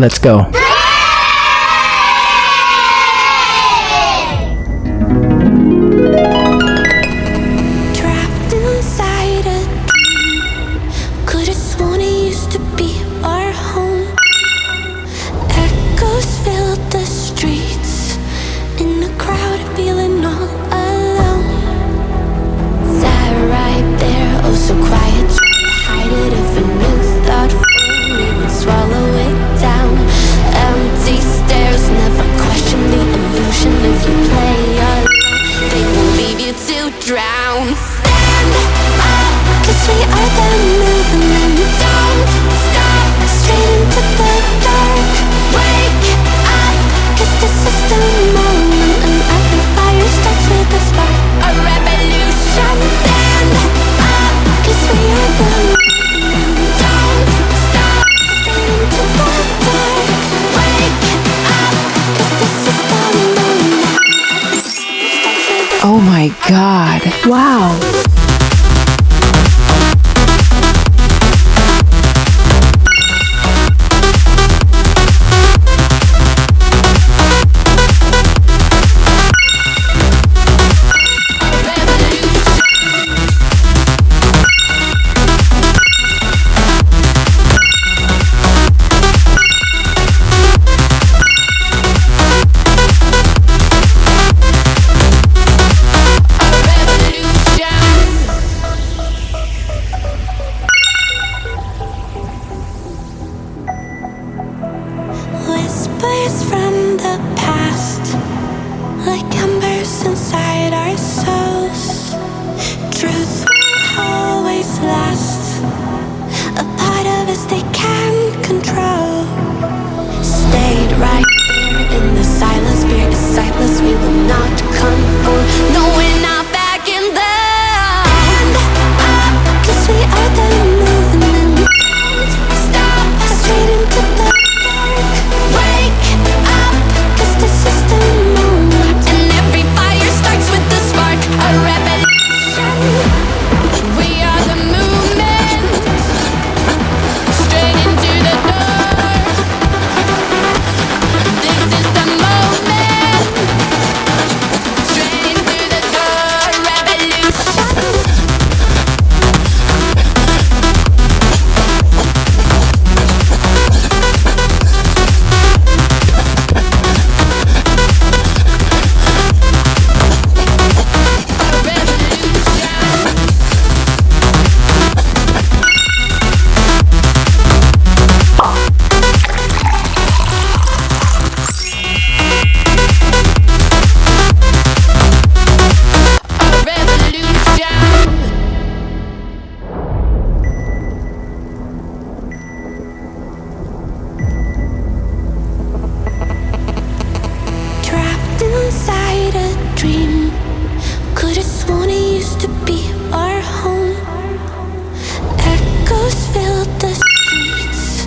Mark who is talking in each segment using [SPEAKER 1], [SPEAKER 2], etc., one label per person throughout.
[SPEAKER 1] Let's go.
[SPEAKER 2] Trapped inside a dream. Could've sworn it used to be our home. Echoes filled the streets. In the crowd, feeling all alone. Sat right there, oh so quiet. Tried to hide it if a new thought formed. We would swallow it down. Empty stares, never question the illusion. If you play alone, they will leave you to drown. Stand up, 'cause we are the movement. Don't stop, straight into the dark. Wake up, 'cause this is the moment. And every fire starts with a spark. A revolution. Stand up, 'cause we are the movement. Don't stop, straight into the dark. Wake up, 'cause this is the moment.
[SPEAKER 3] Oh my God. Wow.
[SPEAKER 2] Whispers from the past, like embers inside our souls. Truth will always last. A part of us they can't control. Stayed right there in the silence. Fear is sightless. We will not conform. No, we're not backing down. Stand up, 'cause we are the movement. Don't stop, straight into the wake up, 'cause this is the moment. And every fire starts with the spark. A revolution. We are the movement. Straight into the dark. This is the moment. Straight into the dark. Revolution. Trapped inside a dream. Could've sworn it used to be our home. Echoes filled the streets.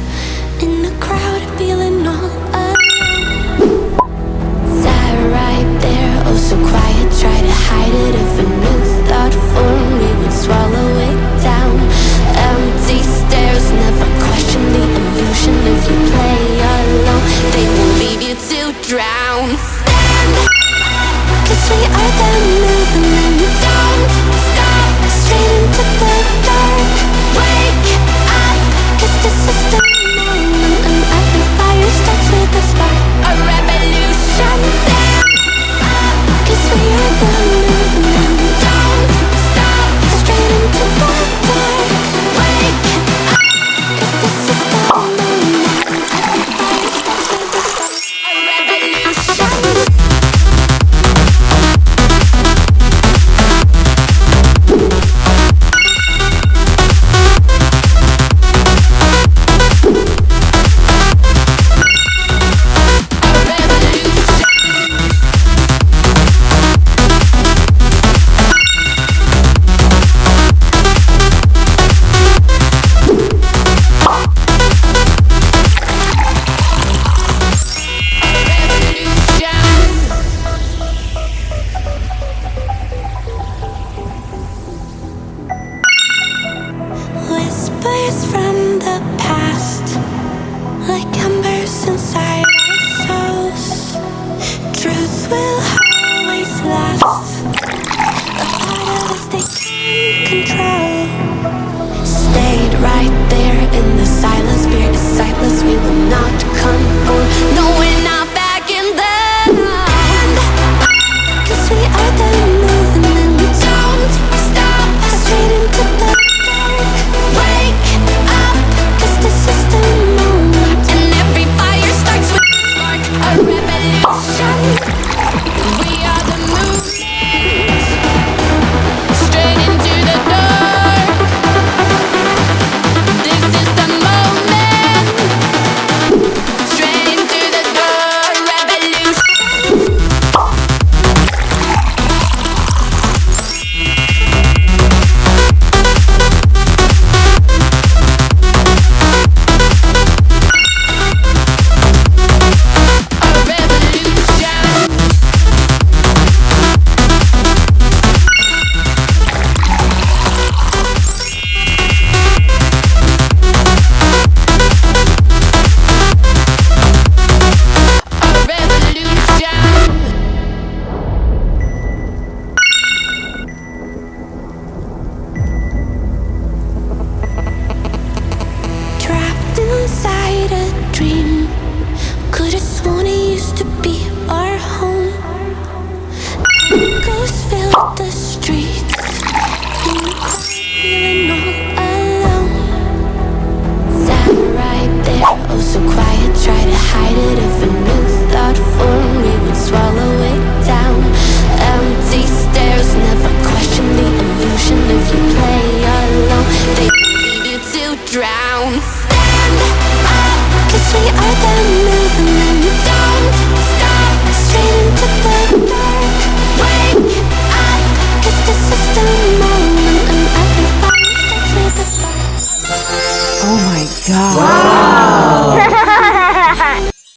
[SPEAKER 2] In the crowd, feeling all alone. Sat right there, oh so quiet. Try to hide it if a new thought formed. We would swallow it down. Empty stares, never question the illusion. If you play alone, they will leave you to drown. Stand up, 'cause we are the movement. Don't stop, straight into the dark. Wake up, 'cause this is the moment. And every fire starts with a spark. A revolution. Stand up, 'cause we are the movement. Don't stop, straight into the dark. Wake up, 'cause this is the moment. Every fire starts with a spark. A revolution. Whispers from the past, like embers dream. Could've sworn it used to be our home. Ghosts filled the streets, in the quiet, feeling all alone. Sat right there, oh so quiet, try to hide it. If a new thought formed, we would swallow it down. Empty stares, never question the illusion. If you play alone, they leave you to drown. Stand up, 'cause we are the movement. Don't stop, straight into the dark. Wake up, 'cause this is the moment, and everybody starts with a spark.
[SPEAKER 3] Oh my God. Wow.